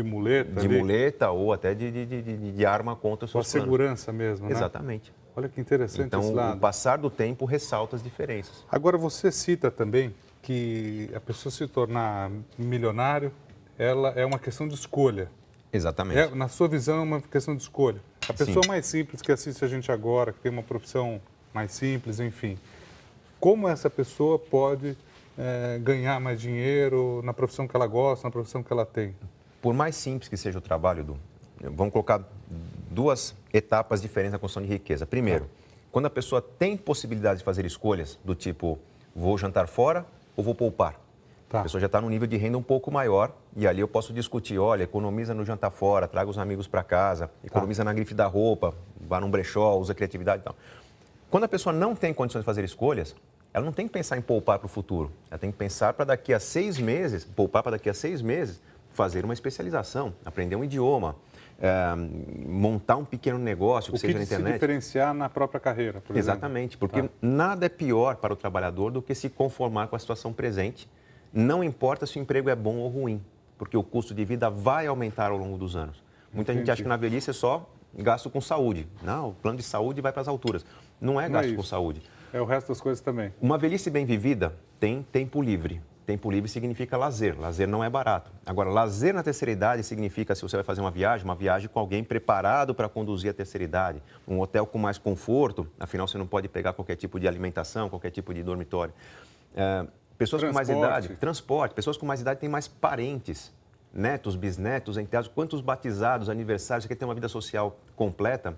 muleta ou até de arma contra os seus planos. Segurança mesmo, né? Exatamente. Olha que interessante então, esse lado. Então, o passar do tempo ressalta as diferenças. Agora, você cita também que a pessoa se tornar milionário, ela é uma questão de escolha. Exatamente. Na sua visão, é uma questão de escolha. A pessoa Sim. mais simples que assiste a gente agora, que tem uma profissão mais simples, enfim. Como essa pessoa pode ganhar mais dinheiro na profissão que ela gosta, na profissão que ela tem? Por mais simples que seja o trabalho, vamos colocar duas etapas diferentes na construção de riqueza. Primeiro, quando a pessoa tem possibilidade de fazer escolhas do tipo, vou jantar fora ou vou poupar? A pessoa já está num nível de renda um pouco maior e ali eu posso discutir, olha, economiza no jantar fora, traga os amigos para casa, economiza na grife da roupa, vá num brechó, usa criatividade e tal. Quando a pessoa não tem condições de fazer escolhas, ela não tem que pensar em poupar para o futuro. Ela tem que pensar para daqui a 6 meses, poupar para daqui a 6 meses, fazer uma especialização, aprender um idioma, montar um pequeno negócio que seja na internet. Se diferenciar na própria carreira, por exemplo. Exatamente, porque nada é pior para o trabalhador do que se conformar com a situação presente. Não importa se o emprego é bom ou ruim, porque o custo de vida vai aumentar ao longo dos anos. Muita gente acha que na velhice é só gasto com saúde. Não, o plano de saúde vai para as alturas. Não é gasto com saúde. É o resto das coisas também. Uma velhice bem vivida tem tempo livre. Tempo livre significa lazer. Lazer não é barato. Agora, lazer na terceira idade significa, se você vai fazer uma viagem com alguém preparado para conduzir a terceira idade. Um hotel com mais conforto, afinal você não pode pegar qualquer tipo de alimentação, qualquer tipo de dormitório. Pessoas com mais idade, transporte. Pessoas com mais idade têm mais parentes, netos, bisnetos, enteados. Quantos batizados, aniversários, você quer ter uma vida social completa,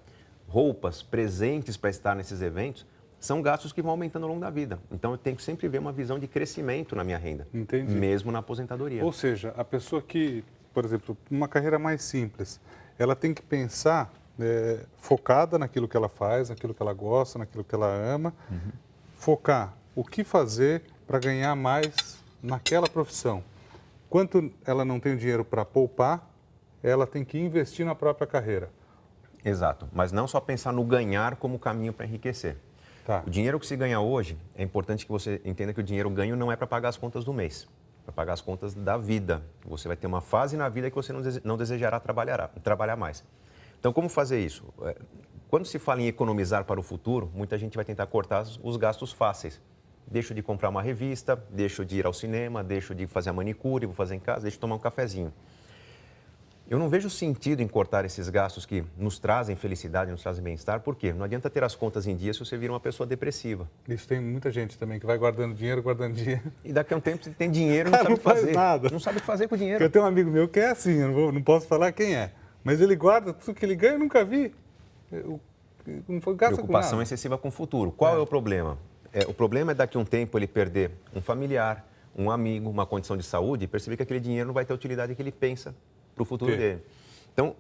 roupas, presentes para estar nesses eventos, são gastos que vão aumentando ao longo da vida. Então, eu tenho que sempre ver uma visão de crescimento na minha renda, mesmo na aposentadoria. Ou seja, a pessoa que, por exemplo, uma carreira mais simples, ela tem que pensar focada naquilo que ela faz, naquilo que ela gosta, naquilo que ela ama, focar o que fazer para ganhar mais naquela profissão. Quanto ela não tem dinheiro para poupar, ela tem que investir na própria carreira. Exato, mas não só pensar no ganhar como caminho para enriquecer. O dinheiro que se ganha hoje, é importante que você entenda que o dinheiro ganho não é para pagar as contas do mês, para pagar as contas da vida. Você vai ter uma fase na vida que você não desejará trabalhar mais. Então, como fazer isso? Quando se fala em economizar para o futuro, muita gente vai tentar cortar os gastos fáceis. Deixo de comprar uma revista, deixo de ir ao cinema, deixo de fazer a manicure, vou fazer em casa, deixo de tomar um cafezinho. Eu não vejo sentido em cortar esses gastos que nos trazem felicidade, nos trazem bem-estar. Por quê? Não adianta ter as contas em dia se você vira uma pessoa depressiva. Isso tem muita gente também que vai guardando dinheiro. E daqui a um tempo você tem dinheiro e não sabe o que fazer. Nada. Não sabe o que fazer com o dinheiro. Eu tenho um amigo meu que é assim, eu não posso falar quem é. Mas ele guarda tudo que ele ganha, eu nunca vi. Não foi gasta Preocupação com nada. excessiva com o futuro. Qual é o problema? O problema é daqui a um tempo ele perder um familiar, um amigo, uma condição de saúde e perceber que aquele dinheiro não vai ter a utilidade que ele pensa para o futuro dele. Então,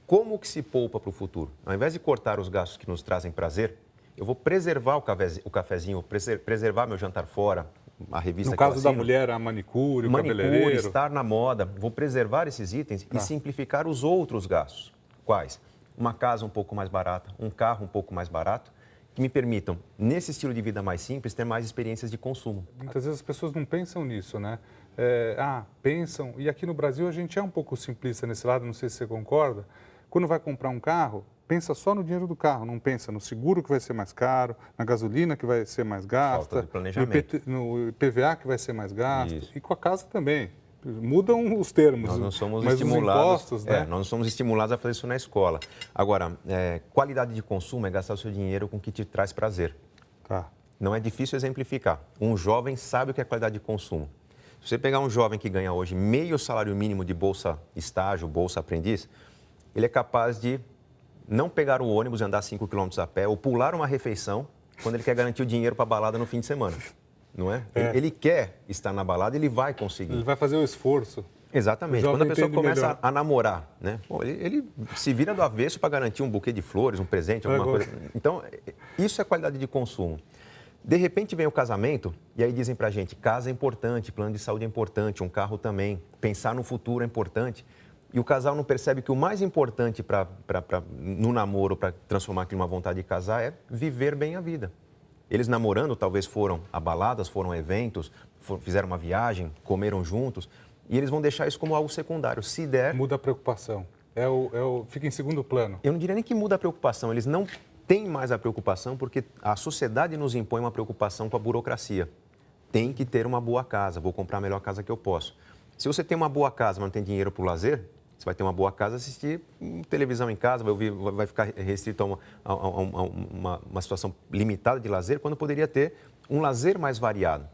como que se poupa para o futuro? Ao invés de cortar os gastos que nos trazem prazer, Eu vou preservar o cafezinho, preservar meu jantar fora, a revista No que eu caso da assino. mulher, a manicure, o cabeleireiro. Estar na moda. Vou preservar esses itens e simplificar os outros gastos. Quais? Uma casa um pouco mais barata, um carro um pouco mais barato, que me permitam, nesse estilo de vida mais simples, ter mais experiências de consumo. Muitas vezes as pessoas não pensam nisso, né? Pensam, e aqui no Brasil a gente é um pouco simplista nesse lado, não sei se você concorda. Quando vai comprar um carro, pensa só no dinheiro do carro, não pensa no seguro que vai ser mais caro, na gasolina que vai ser mais gasta, Falta de planejamento. no IPVA que vai ser mais gasto, Isso. e com a casa também. Mudam os termos, Nós não somos mas estimulados, os impostos, né? nós não somos estimulados a fazer isso na escola. Agora, qualidade de consumo é gastar o seu dinheiro com o que te traz prazer. Tá. Não é difícil exemplificar. Um jovem sabe o que é qualidade de consumo. Se você pegar um jovem que ganha hoje meio salário mínimo de bolsa estágio, bolsa aprendiz, ele é capaz de não pegar o ônibus e andar 5 km a pé ou pular uma refeição quando ele quer garantir o dinheiro para a balada no fim de semana. Não é? Ele quer estar na balada, ele vai conseguir. Ele vai fazer o esforço. Exatamente. O Quando a jovem pessoa entende começa melhor. a namorar, né? Pô, ele se vira do avesso para garantir um buquê de flores, um presente, alguma coisa. Então, isso é qualidade de consumo. De repente vem o casamento e aí dizem pra gente, casa é importante, plano de saúde é importante, um carro também, pensar no futuro é importante. E o casal não percebe que o mais importante no namoro, para transformar aquilo numa vontade de casar, é viver bem a vida. Eles namorando, talvez foram a baladas, foram a eventos, fizeram uma viagem, comeram juntos, e eles vão deixar isso como algo secundário. Se der... Muda a preocupação. Fica em segundo plano. Eu não diria nem que muda a preocupação, eles não têm mais a preocupação porque a sociedade nos impõe uma preocupação com a burocracia. Tem que ter uma boa casa, vou comprar a melhor casa que eu posso. Se você tem uma boa casa, mas não tem dinheiro para o lazer, você vai ter uma boa casa, assistir televisão em casa, vai ficar restrito a uma situação limitada de lazer, quando poderia ter um lazer mais variado.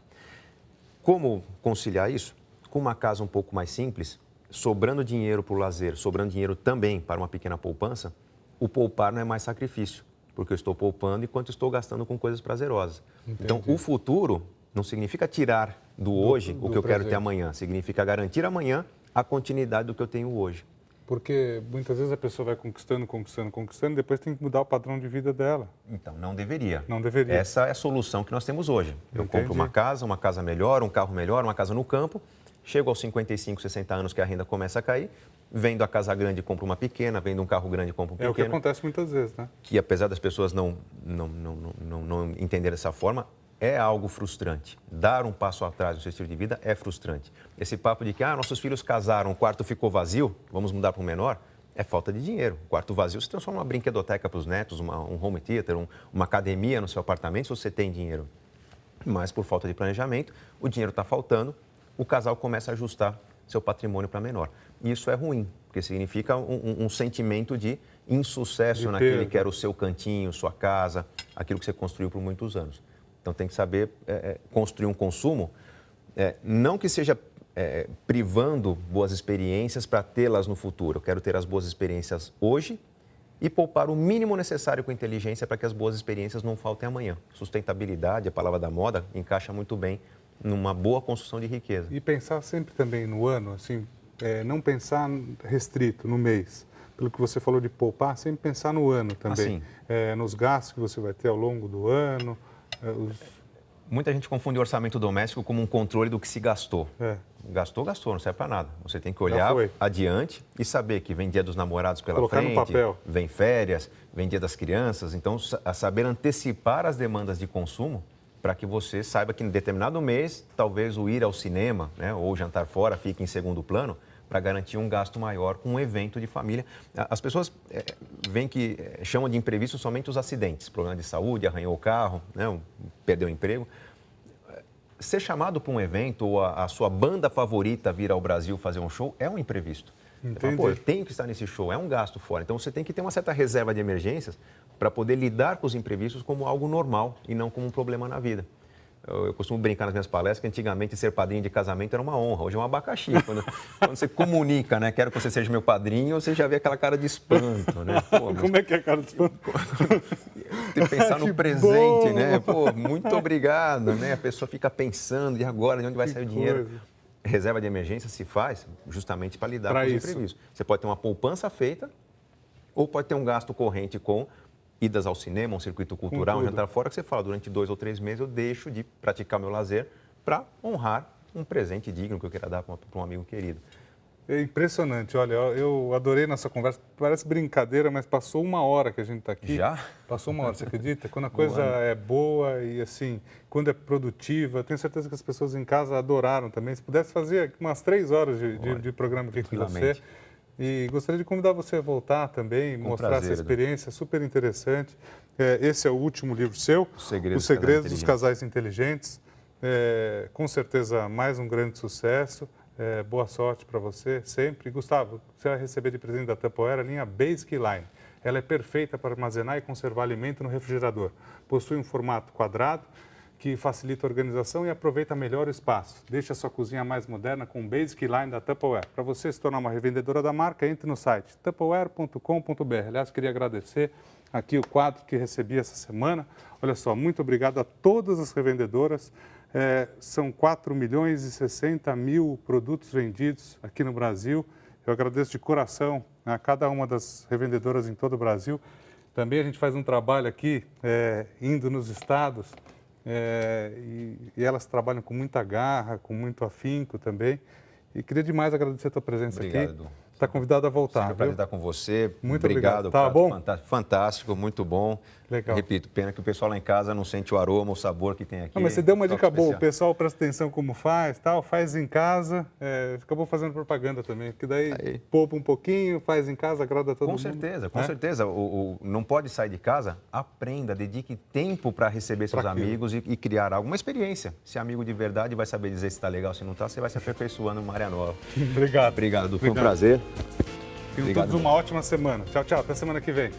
Como conciliar isso? Com uma casa um pouco mais simples, sobrando dinheiro para o lazer, sobrando dinheiro também para uma pequena poupança, o poupar não é mais sacrifício, porque eu estou poupando enquanto estou gastando com coisas prazerosas. Entendi. Então, o futuro não significa tirar do hoje o que eu quero ter amanhã, significa garantir amanhã a continuidade do que eu tenho hoje. Porque muitas vezes a pessoa vai conquistando, depois tem que mudar o padrão de vida dela. Então, não deveria. Não deveria. Essa é a solução que nós temos hoje. Eu Entendi. compro uma casa melhor, um carro melhor, uma casa no campo, chego aos 55, 60 anos que a renda começa a cair, vendo a casa grande, compro uma pequena, vendo um carro grande, compro um pequeno. É o que acontece muitas vezes, né? Que apesar das pessoas não entenderem dessa forma, é algo frustrante. Dar um passo atrás no seu estilo de vida é frustrante. Esse papo de que nossos filhos casaram, o quarto ficou vazio, vamos mudar para um menor, é falta de dinheiro. O quarto vazio se transforma numa brinquedoteca para os netos, um home theater, uma academia no seu apartamento, se você tem dinheiro. Mas por falta de planejamento, o dinheiro está faltando, o casal começa a ajustar seu patrimônio para menor. E isso é ruim, porque significa um sentimento de insucesso naquele que era o seu cantinho, sua casa, aquilo que você construiu por muitos anos. Então, tem que saber construir um consumo, não que seja privando boas experiências para tê-las no futuro. Eu quero ter as boas experiências hoje e poupar o mínimo necessário com inteligência para que as boas experiências não faltem amanhã. Sustentabilidade, a palavra da moda, encaixa muito bem numa boa construção de riqueza. E pensar sempre também no ano, assim, não pensar restrito no mês. Pelo que você falou de poupar, sempre pensar no ano também. Nos gastos que você vai ter ao longo do ano. Muita gente confunde o orçamento doméstico como um controle do que se gastou. Gastou, não serve para nada. Você tem que olhar adiante e saber que vem dia dos namorados pela Colocar frente, no papel. Vem férias, vem dia das crianças. Então, saber antecipar as demandas de consumo para que você saiba que em determinado mês, talvez o ir ao cinema, né, ou jantar fora fique em segundo plano, para garantir um gasto maior com um evento de família. As pessoas chamam de imprevisto somente os acidentes, problema de saúde, arranhou o carro, né, perdeu o emprego. Ser chamado para um evento ou a sua banda favorita vir ao Brasil fazer um show é um imprevisto. Você fala, eu tenho que estar nesse show, é um gasto fora. Então, você tem que ter uma certa reserva de emergências para poder lidar com os imprevistos como algo normal e não como um problema na vida. Eu costumo brincar nas minhas palestras que antigamente ser padrinho de casamento era uma honra, hoje é um abacaxi. Quando você comunica, né, quero que você seja meu padrinho, você já vê aquela cara de espanto, né? Como é que é a cara de espanto? Tem que pensar no presente, né? Muito obrigado, né? A pessoa fica pensando, e agora, de onde vai sair o dinheiro? Reserva de emergência se faz justamente para lidar com os imprevistos. Você pode ter uma poupança feita ou pode ter um gasto corrente com idas ao cinema, um circuito cultural, um jantar fora, que você fala, durante 2 ou 3 meses eu deixo de praticar meu lazer para honrar um presente digno que eu queira dar para um amigo querido. É impressionante, olha, eu adorei nossa conversa, parece brincadeira, mas passou 1 hora que a gente está aqui. Já? Passou 1 hora, você acredita? Quando a coisa é boa e assim, quando é produtiva, eu tenho certeza que as pessoas em casa adoraram também. Se pudesse fazer umas 3 horas de programa aqui com você. E gostaria de convidar você a voltar também, mostrar essa experiência super interessante. Esse é o último livro seu, Os Segredos dos Casais Inteligentes. Com certeza, mais um grande sucesso. Boa sorte para você sempre. Gustavo, você vai receber de presente da Tupperware a linha Basic Line. Ela é perfeita para armazenar e conservar alimento no refrigerador. Possui um formato quadrado que facilita a organização e aproveita melhor o espaço. Deixe a sua cozinha mais moderna com o Basic Line da Tupperware. Para você se tornar uma revendedora da marca, entre no site tupperware.com.br. Aliás, queria agradecer aqui o quadro que recebi essa semana. Olha só, muito obrigado a todas as revendedoras. São 4.060.000 produtos vendidos aqui no Brasil. Eu agradeço de coração a cada uma das revendedoras em todo o Brasil. Também a gente faz um trabalho aqui, indo nos estados, e elas trabalham com muita garra, com muito afinco também. E queria demais agradecer a tua presença aqui. Obrigado. Está convidado a voltar. É um prazer estar com você. Muito obrigado. Tá bom? Fantástico, muito bom. Legal. Repito, pena que o pessoal lá em casa não sente o aroma, o sabor que tem aqui. Não, mas você deu uma dica boa. O pessoal presta atenção como faz, tal, faz em casa. Acabou fazendo propaganda também, porque daí poupa um pouquinho, faz em casa, agrada todo mundo. Com certeza. Não pode sair de casa, aprenda, dedique tempo para receber seus amigos e criar alguma experiência. Se é amigo de verdade, vai saber dizer se está legal, se não está, você vai se aperfeiçoando numa área nova. Obrigado. Obrigado, foi um prazer. Tenham todos uma ótima semana. Tchau, tchau. Até semana que vem.